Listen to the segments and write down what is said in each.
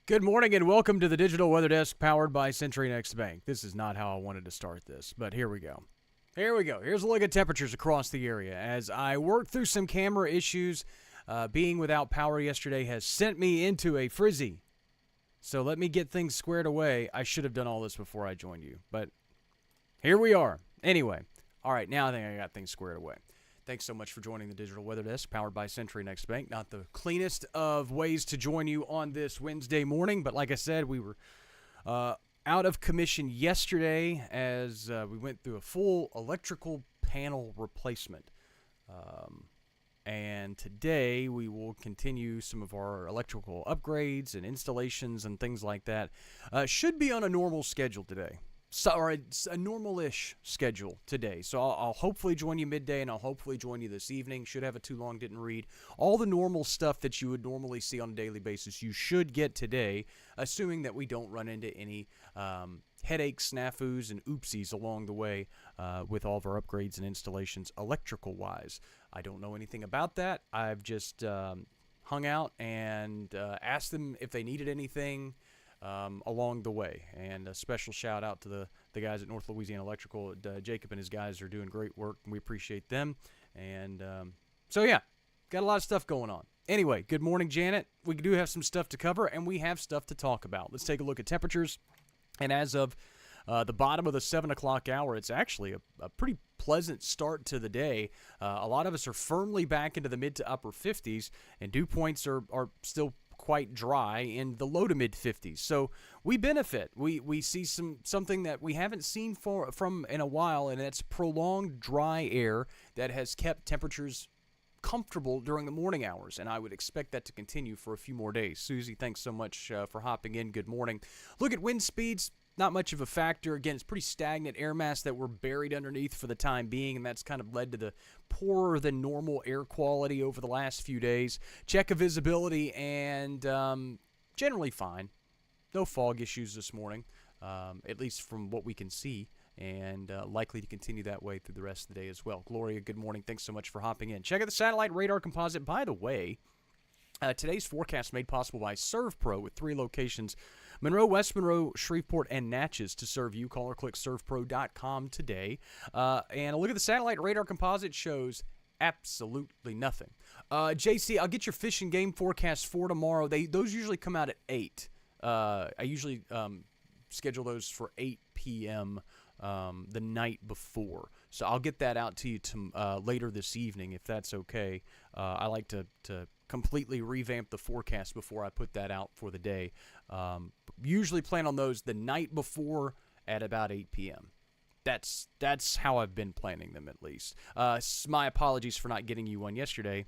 Good morning and welcome to the Digital Weather Desk powered by Century Next Bank. This is not how I wanted to start this, but here we go. Here's a look at temperatures across the area. As I work through some camera issues, being without power yesterday has sent me into a frizzy. So let me get things squared away. I should have done all this before I joined you, but here we are. Anyway, all right, now I think I got things squared away. Thanks so much for joining the Digital Weather Desk, powered by Century Next Bank. Not the cleanest of ways to join you on this Wednesday morning, but like I said, we were out of commission yesterday as we went through a full electrical panel replacement. And today we will continue some of our electrical upgrades and installations and things like that. Should be on a normal schedule today. Or a normal-ish schedule today. So I'll hopefully join you midday, and I'll hopefully join you this evening. Should have a too long didn't read. All the normal stuff that you would normally see on a daily basis, you should get today, assuming that we don't run into any headaches, snafus, and oopsies along the way with all of our upgrades and installations electrical-wise. I don't know anything about that. I've just hung out and asked them if they needed anything along the way. And a special shout out to the guys at North Louisiana Electrical. Jacob and his guys are doing great work, and we appreciate them. And so, yeah, got a lot of stuff going on. Anyway, good morning, Janet. We do have some stuff to cover, and we have stuff to talk about. Let's take a look at temperatures. And as of the bottom of the 7 o'clock hour, it's actually a pretty pleasant start to the day. A lot of us are firmly back into the mid to upper 50s, and dew points are still quite dry in the low to mid 50s. So we benefit. We see something that we haven't seen from in a while, and that's prolonged dry air that has kept temperatures comfortable during the morning hours, and I would expect that to continue for a few more days. Susie, thanks so much for hopping in. Good morning. Look at wind speeds. Not much of a factor. Again, it's pretty stagnant air mass that we're buried underneath for the time being, and that's kind of led to the poorer than normal air quality over the last few days. Check of visibility, and generally fine. No fog issues this morning, at least from what we can see, and likely to continue that way through the rest of the day as well. Gloria, good morning. Thanks so much for hopping in. Check out the satellite radar composite. By the way, today's forecast made possible by ServPro with 3 locations: Monroe, West Monroe, Shreveport, and Natchez to serve you. Call or click servpro.com today. And a look at the satellite radar composite shows absolutely nothing. JC, I'll get your fish and game forecast for tomorrow. Those usually come out at 8. I usually schedule those for 8 p.m. The night before. So I'll get that out to you later this evening if that's okay. I like to completely revamp the forecast before I put that out for the day. Usually plan on those the night before at about 8 p.m. That's how I've been planning them, at least. My apologies for not getting you one yesterday.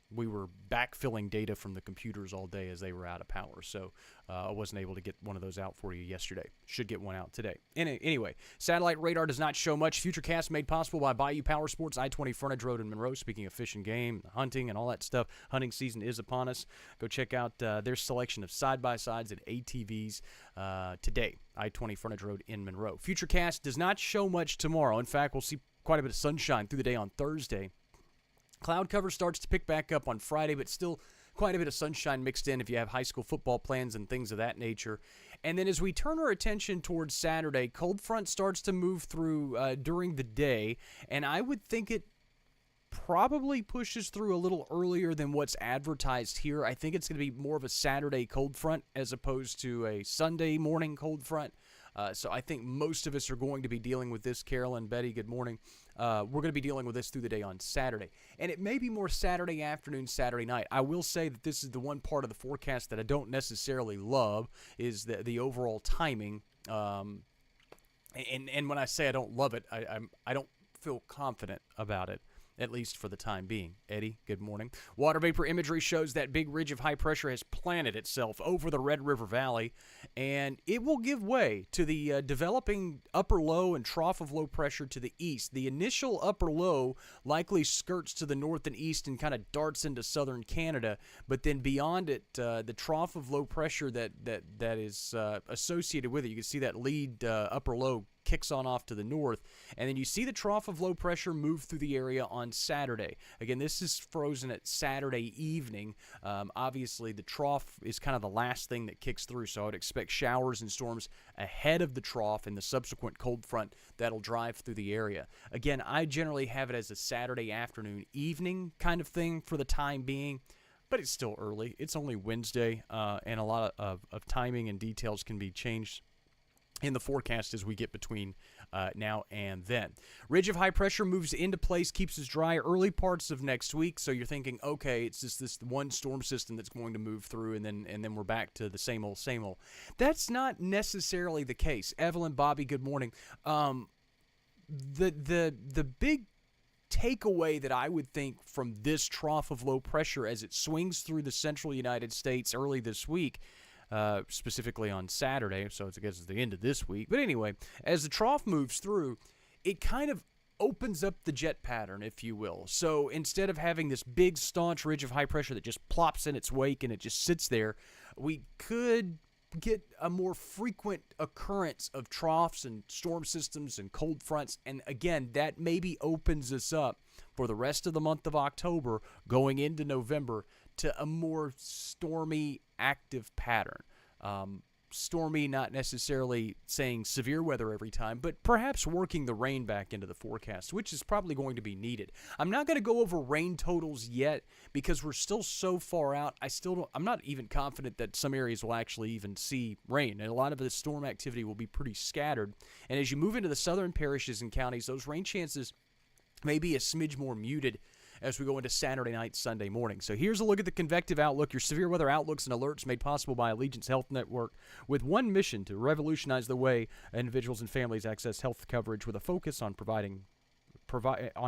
We were backfilling data from the computers all day as they were out of power, so I wasn't able to get one of those out for you yesterday. Should get one out today. Anyway, satellite radar does not show much. Futurecast made possible by Bayou Power Sports, I-20 Frontage Road in Monroe. Speaking of fish and game, hunting, and all that stuff, hunting season is upon us. Go check out their selection of side-by-sides and ATVs today, I-20 Frontage Road in Monroe. Futurecast does not show much tomorrow. In fact, we'll see quite a bit of sunshine through the day on Thursday. Cloud cover starts to pick back up on Friday, but still quite a bit of sunshine mixed in if you have high school football plans and things of that nature. And then as we turn our attention towards Saturday, cold front starts to move through during the day, and I would think it probably pushes through a little earlier than what's advertised here. I think it's going to be more of a Saturday cold front as opposed to a Sunday morning cold front. So I think most of us are going to be dealing with this. Carolyn, Betty, good morning. We're going to be dealing with this through the day on Saturday. And it may be more Saturday afternoon, Saturday night. I will say that this is the one part of the forecast that I don't necessarily love is the overall timing. And when I say I don't love it, I don't feel confident about it, at least for the time being. Eddie, good morning. Water vapor imagery shows that big ridge of high pressure has planted itself over the Red River Valley, and it will give way to the developing upper low and trough of low pressure to the east. The initial upper low likely skirts to the north and east and kind of darts into southern Canada, but then beyond it, the trough of low pressure that is associated with it, you can see that lead upper low kicks on off to the north. And then you see the trough of low pressure move through the area on Saturday. Again, this is frozen at Saturday evening. Obviously, the trough is kind of the last thing that kicks through, so I would expect showers and storms ahead of the trough and the subsequent cold front that'll drive through the area. Again, I generally have it as a Saturday afternoon, evening kind of thing for the time being, but it's still early. It's only Wednesday, and a lot of timing and details can be changed in the forecast as we get between now and then. Ridge of high pressure moves into place, keeps us dry early parts of next week. So you're thinking, okay, it's just this one storm system that's going to move through, and then we're back to the same old, same old. That's not necessarily the case. Evelyn, Bobby, good morning. The big takeaway that I would think from this trough of low pressure as it swings through the central United States early this week, specifically on Saturday, so it's, I guess it's the end of this week. But anyway, as the trough moves through, it kind of opens up the jet pattern, if you will. So instead of having this big, staunch ridge of high pressure that just plops in its wake and it just sits there, we could get a more frequent occurrence of troughs and storm systems and cold fronts. And again, that maybe opens us up for the rest of the month of October going into November to a more stormy, active pattern. Stormy, not necessarily saying severe weather every time, but perhaps working the rain back into the forecast, which is probably going to be needed. I'm not going to go over rain totals yet because we're still so far out. I'm not even confident that some areas will actually even see rain, and a lot of the storm activity will be pretty scattered. And as you move into the southern parishes and counties, those rain chances may be a smidge more muted as we go into Saturday night, Sunday morning. So here's a look at the convective outlook, your severe weather outlooks and alerts made possible by Allegiance Health Network, with one mission to revolutionize the way individuals and families access health coverage with a focus on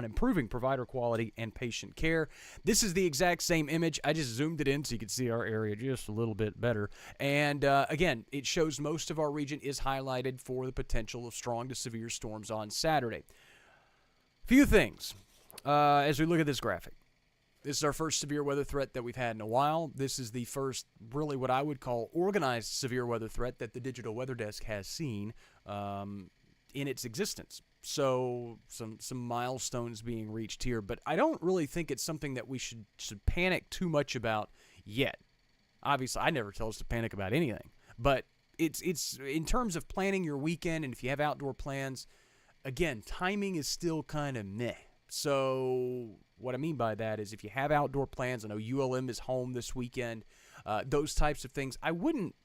improving provider quality and patient care. This is the exact same image. I just zoomed it in so you can see our area just a little bit better. And again, it shows most of our region is highlighted for the potential of strong to severe storms on Saturday. Few things. As we look at this graphic, this is our first severe weather threat that we've had in a while. This is the first, really what I would call organized severe weather threat that the Digital Weather Desk has seen in its existence. So some milestones being reached here, but I don't really think it's something that we should panic too much about yet. Obviously, I never tell us to panic about anything, but it's in terms of planning your weekend, and if you have outdoor plans, again, timing is still kind of meh. So what I mean by that is if you have outdoor plans, I know ULM is home this weekend, those types of things, I wouldn't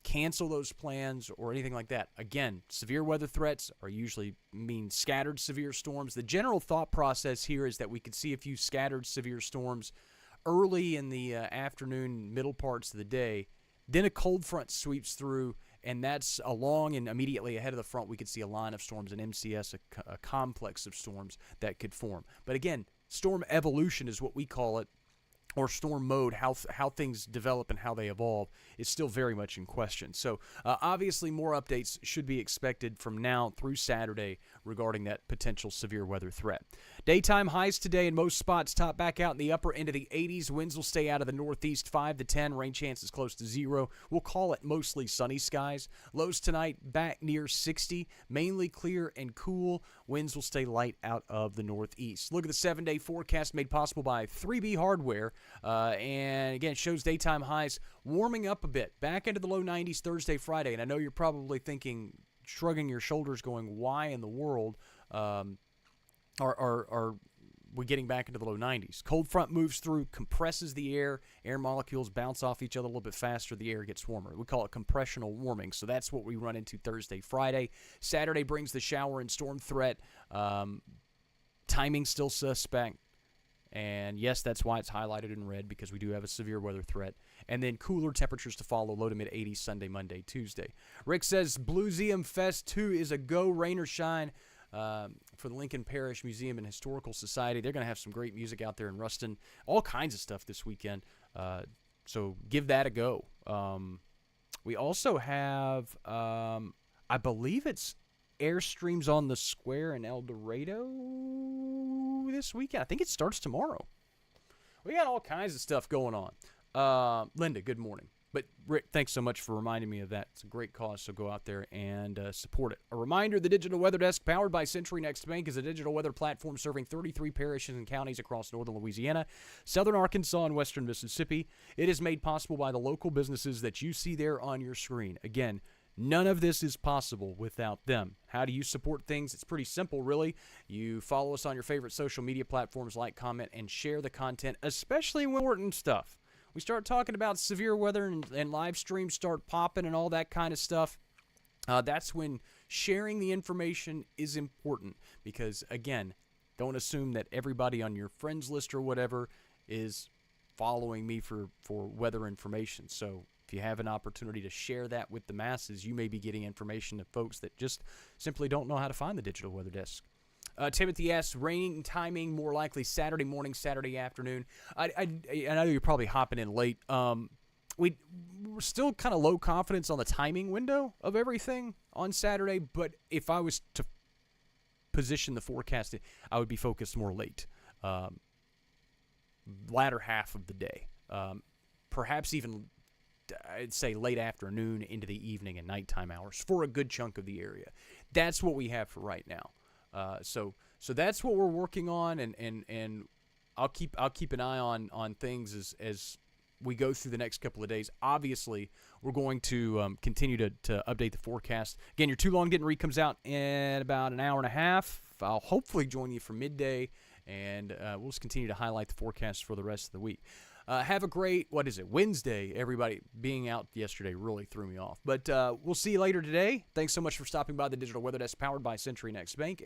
cancel those plans or anything like that. Again, severe weather threats are usually mean scattered severe storms. The general thought process here is that we could see a few scattered severe storms early in the afternoon, middle parts of the day. Then a cold front sweeps through, and that's along and immediately ahead of the front, we could see a line of storms, an MCS, a complex of storms that could form. But again, storm evolution is what we call it, or storm mode, how things develop and how they evolve, is still very much in question. So obviously more updates should be expected from now through Saturday regarding that potential severe weather threat. Daytime highs today in most spots top back out in the upper end of the 80s. Winds will stay out of the northeast 5 to 10. Rain chances close to 0. We'll call it mostly sunny skies. Lows tonight back near 60. Mainly clear and cool. Winds will stay light out of the northeast. Look at the 7-day forecast made possible by 3B Hardware. And again, it shows daytime highs warming up a bit. Back into the low 90s Thursday, Friday. And I know you're probably thinking, shrugging your shoulders, going, why in the world are we getting back into the low 90s? Cold front moves through, compresses the air. Air molecules bounce off each other a little bit faster. The air gets warmer. We call it compressional warming. So that's what we run into Thursday, Friday. Saturday brings the shower and storm threat. Timing still suspect. And yes, that's why it's highlighted in red, because we do have a severe weather threat. And then cooler temperatures to follow, low to mid 80s Sunday, Monday, Tuesday. Rick says Blueseum Fest 2 is a go, rain or shine, for the Lincoln Parish Museum and Historical Society. They're going to have some great music out there in Ruston, all kinds of stuff this weekend. So give that a go. We also have, I believe it's Airstreams on the Square in El Dorado this weekend. I think it starts tomorrow. We got all kinds of stuff going on. Linda, good morning. But Rick, thanks so much for reminding me of that. It's a great cause, so go out there and support it. A reminder, the Digital Weather Desk, powered by Century Next Bank, is a digital weather platform serving 33 parishes and counties across northern Louisiana, southern Arkansas, and western Mississippi. It is made possible by the local businesses that you see there on your screen. Again, none of this is possible without them. How do you support things? It's pretty simple, really. You follow us on your favorite social media platforms, like, comment, and share the content, especially when important stuff. We start talking about severe weather and live streams start popping and all that kind of stuff. That's when sharing the information is important because, again, don't assume that everybody on your friends list or whatever is following me for weather information. So if you have an opportunity to share that with the masses, you may be getting information to folks that just simply don't know how to find the Digital Weather Desk. Timothy S., rain timing more likely Saturday morning, Saturday afternoon. I know you're probably hopping in late. We're still kind of low confidence on the timing window of everything on Saturday, but if I was to position the forecast, I would be focused more late. Latter half of the day. Perhaps even, I'd say, late afternoon into the evening and nighttime hours for a good chunk of the area. That's what we have for right now. So that's what we're working on, and I'll keep an eye on things as we go through the next couple of days. Obviously, we're going to continue to update the forecast. Again, your Too Long Didn't Read comes out in about an hour and a half. I'll hopefully join you for midday, and we'll just continue to highlight the forecast for the rest of the week. Have a great, Wednesday. Everybody being out yesterday really threw me off. But we'll see you later today. Thanks so much for stopping by the Digital Weather Desk, powered by Century Next Bank.